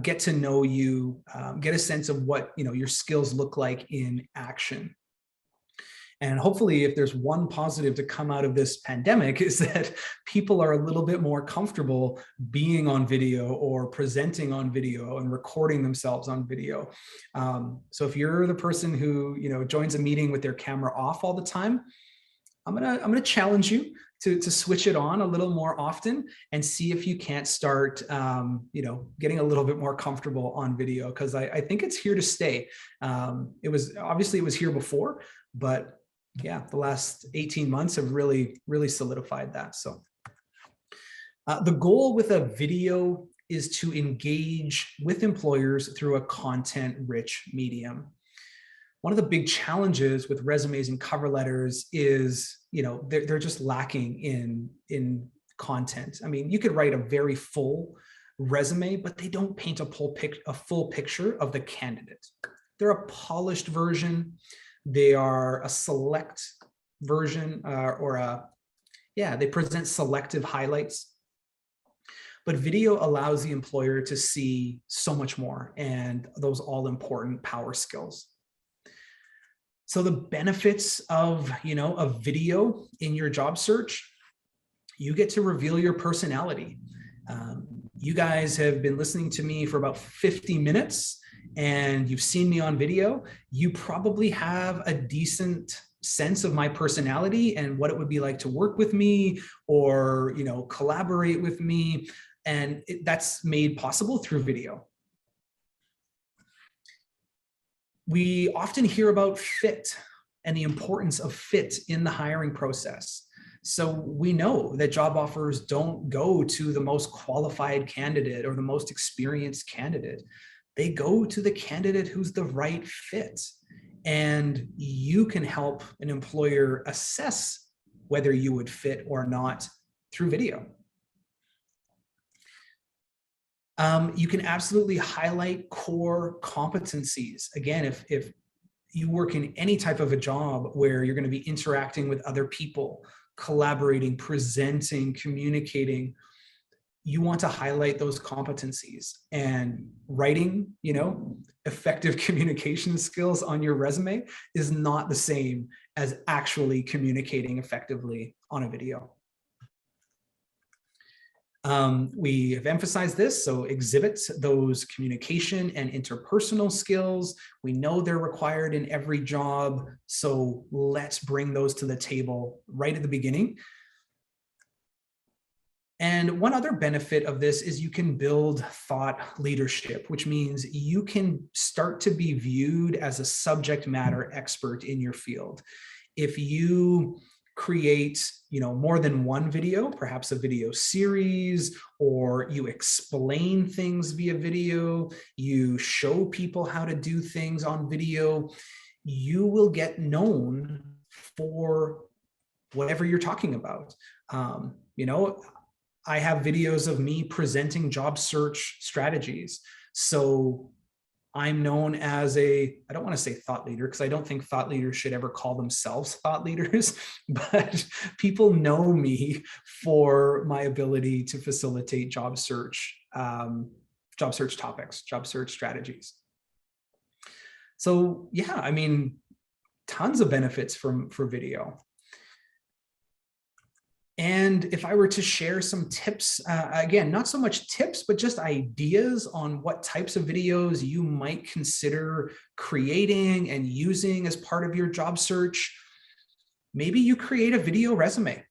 get to know you, get a sense of what your skills look like in action. And hopefully, if there's one positive to come out of this pandemic, is that people are a little bit more comfortable being on video or presenting on video and recording themselves on video. So if you're the person who joins a meeting with their camera off all the time, I'm gonna challenge you to switch it on a little more often and see if you can't start getting a little bit more comfortable on video, because I think it's here to stay. It was here before, but yeah, the last 18 months have really solidified that. So the goal with a video is to engage with employers through a content-rich medium. One of the big challenges with resumes and cover letters is, they're just lacking in content. I mean, you could write a very full resume, but they don't paint a full picture of the candidate. They're a polished version. They are a select version, they present selective highlights. But video allows the employer to see so much more, and those all important power skills. So the benefits of a video in your job search: you get to reveal your personality. You guys have been listening to me for about 50 minutes and you've seen me on video. You probably have a decent sense of my personality and what it would be like to work with me or collaborate with me, and that's made possible through video. We often hear about fit and the importance of fit in the hiring process. So we know that job offers don't go to the most qualified candidate or the most experienced candidate. They go to the candidate who's the right fit. And you can help an employer assess whether you would fit or not through video. You can absolutely highlight core competencies. Again, if you work in any type of a job where you're going to be interacting with other people, collaborating, presenting, communicating, you want to highlight those competencies. And writing, effective communication skills on your resume is not the same as actually communicating effectively on a video. We have emphasized this, so exhibit those communication and interpersonal skills. We know they're required in every job, so let's bring those to the table right at the beginning. And one other benefit of this is you can build thought leadership, which means you can start to be viewed as a subject matter expert in your field. If you create more than one video, perhaps a video series, or you explain things via video, you show people how to do things on video, you will get known for whatever you're talking about. I have videos of me presenting job search strategies. So I'm known as I don't want to say thought leader, because I don't think thought leaders should ever call themselves thought leaders, but people know me for my ability to facilitate job search topics, job search strategies. So yeah, I mean, tons of benefits for video. And if I were to share some tips, again, not so much tips, but just ideas on what types of videos you might consider creating and using as part of your job search, maybe you create a video resume,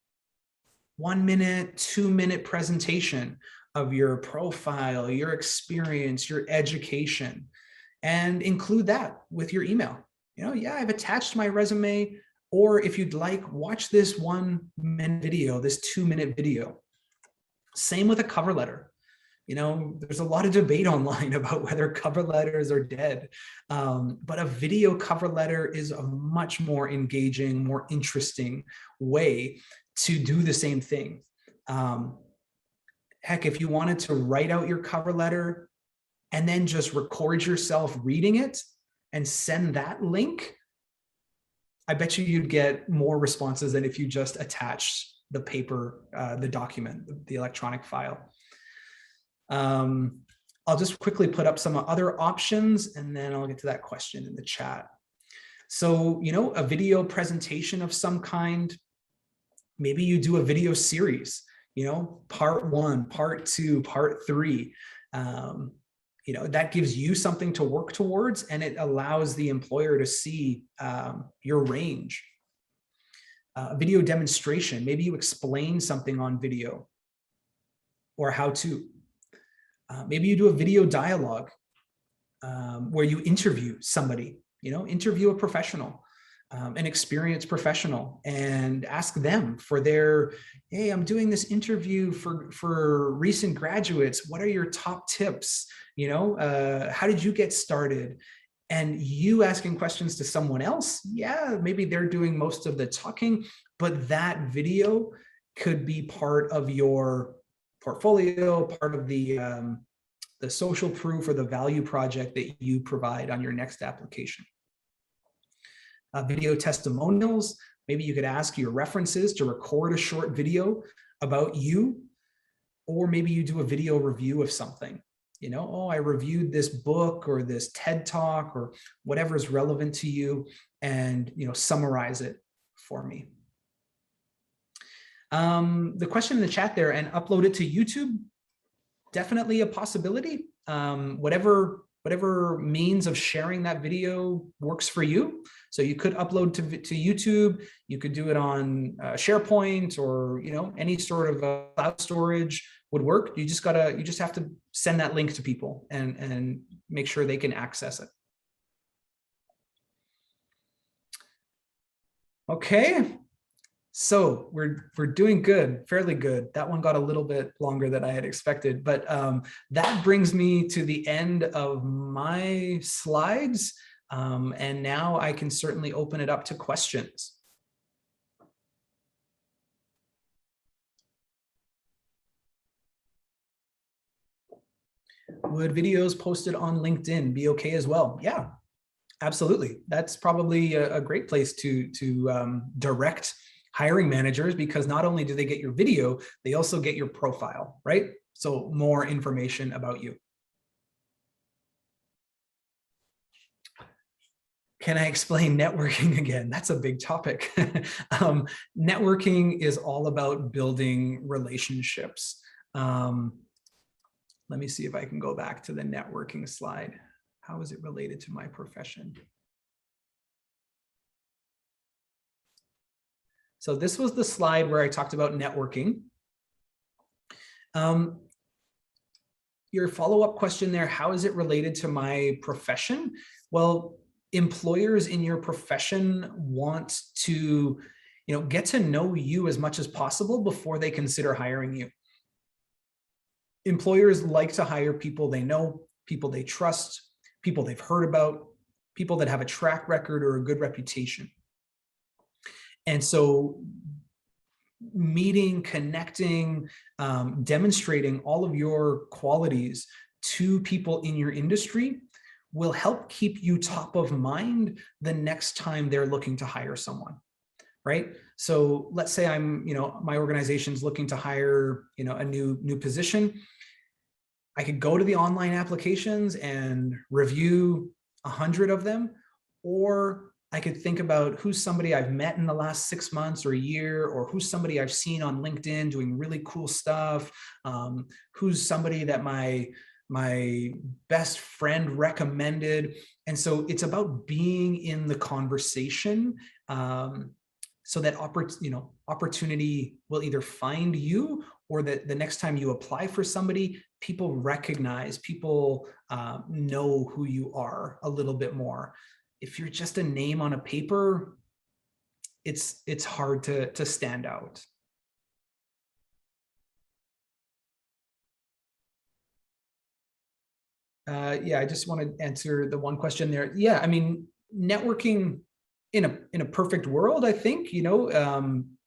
1 minute, 2-minute presentation of your profile, your experience, your education, and include that with your email. Yeah, I've attached my resume. Or if you'd like, watch this 1-minute video, this 2-minute video. Same with a cover letter. There's a lot of debate online about whether cover letters are dead. But a video cover letter is a much more engaging, more interesting way to do the same thing. Heck, if you wanted to write out your cover letter and then just record yourself reading it and send that link, I bet you'd get more responses than if you just attached the paper, the document, the electronic file. I'll just quickly put up some other options and then I'll get to that question in the chat. So, a video presentation of some kind, maybe you do a video series, part 1, part 2, part 3. That gives you something to work towards, and it allows the employer to see your range. Video demonstration, maybe you explain something on video or how to. Maybe you do a video dialogue where you interview somebody, interview a professional, an experienced professional, and ask them for their, hey, I'm doing this interview for recent graduates. What are your top tips? How did you get started? And you asking questions to someone else, yeah, maybe they're doing most of the talking, but that video could be part of your portfolio, part of the social proof or the value project that you provide on your next application. Video testimonials, maybe you could ask your references to record a short video about you, or maybe you do a video review of something. Oh, I reviewed this book or this TED Talk or whatever is relevant to you, and summarize it for me. The question in the chat there, and upload it to YouTube, definitely a possibility. Whatever means of sharing that video works for you. So you could upload to YouTube. You could do it on SharePoint, or any sort of cloud storage would work. You just have to send that link to people and make sure they can access it. Okay. So we're doing good, fairly good. That one got a little bit longer than I had expected, but that brings me to the end of my slides. And now I can certainly open it up to questions. Would videos posted on LinkedIn be okay as well? Yeah, absolutely. That's probably a great place to direct hiring managers, because not only do they get your video, they also get your profile, right? So more information about you. Can I explain networking again? That's a big topic. Networking is all about building relationships. Let me see if I can go back to the networking slide. How is it related to my profession? So this was the slide where I talked about networking. Your follow-up question there, how is it related to my profession? Well, employers in your profession want to, get to know you as much as possible before they consider hiring you. Employers like to hire people they know, people they trust, people they've heard about, people that have a track record or a good reputation. And so meeting, connecting, demonstrating all of your qualities to people in your industry will help keep you top of mind the next time they're looking to hire someone, right? So let's say my organization's looking to hire, a new position. I could go to the online applications and review 100 of them, or I could think about who's somebody I've met in the last 6 months or a year, or who's somebody I've seen on LinkedIn doing really cool stuff, who's somebody that my best friend recommended. And so it's about being in the conversation, so that opportunity will either find you, or that the next time you apply for somebody, people recognize, people know who you are a little bit more. If you're just a name on a paper, it's hard to stand out. Yeah, I just want to answer the one question there. Yeah, I mean, networking in a perfect world, I think,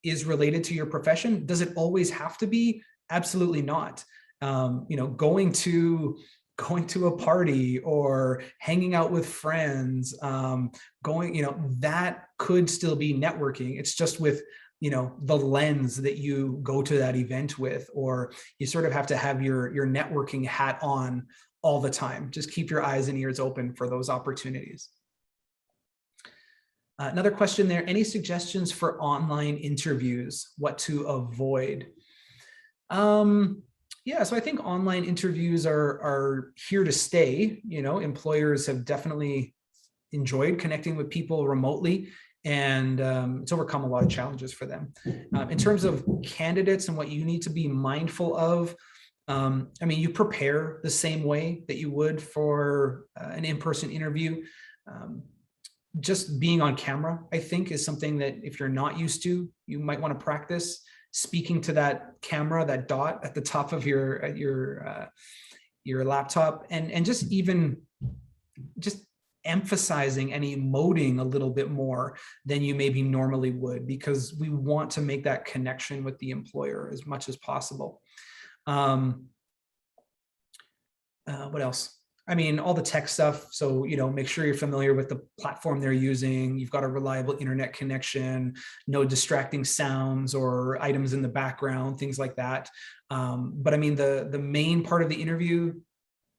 is related to your profession. Does it always have to be? Absolutely not. Going to going to a party or hanging out with friends, going, that could still be networking. It's just with, the lens that you go to that event with, or you sort of have to have your networking hat on all the time. Just keep your eyes and ears open for those opportunities. Another question there, any suggestions for online interviews, what to avoid? Yeah, so I think online interviews are here to stay. Employers have definitely enjoyed connecting with people remotely, and it's overcome a lot of challenges for them. In terms of candidates and what you need to be mindful of, you prepare the same way that you would for an in-person interview. Just being on camera, I think, is something that if you're not used to, you might want to practice speaking to that camera, that dot at the top of your laptop, and just emphasizing and emoting a little bit more than you maybe normally would, because we want to make that connection with the employer as much as possible. What else? All the tech stuff. So, make sure you're familiar with the platform they're using. You've got a reliable internet connection, no distracting sounds or items in the background, things like that. But the main part of the interview,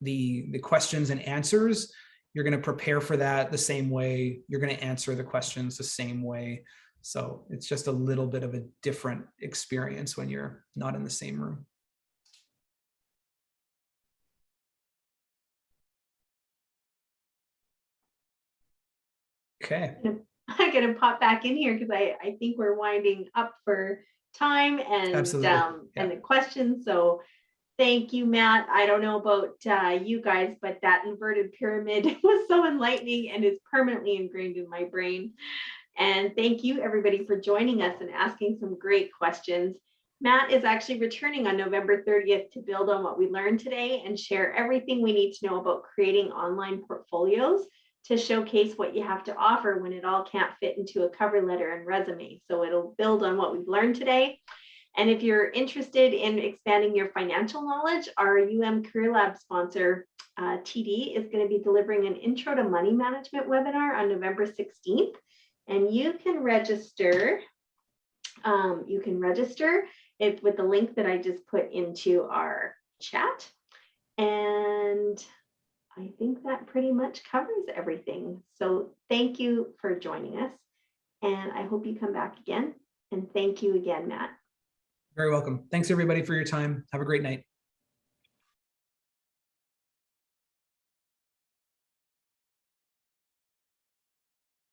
the questions and answers, you're going to prepare for that the same way. You're going to answer the questions the same way. So it's just a little bit of a different experience when you're not in the same room. Okay. I'm going to pop back in here because I think we're winding up for time and and the questions. So thank you, Matt. I don't know about you guys, but that inverted pyramid was so enlightening and is permanently ingrained in my brain. And thank you, everybody, for joining us and asking some great questions. Matt is actually returning on November 30th to build on what we learned today and share everything we need to know about creating online portfolios to showcase what you have to offer when it all can't fit into a cover letter and resume. So it'll build on what we've learned today. And if you're interested in expanding your financial knowledge, our Career Lab sponsor, TD, is going to be delivering an Intro to Money Management webinar on November 16th. And you can register. With the link that I just put into our chat. And I think that pretty much covers everything. So thank you for joining us. And I hope you come back again. And thank you again, Matt. Very welcome. Thanks, everybody, for your time. Have a great night.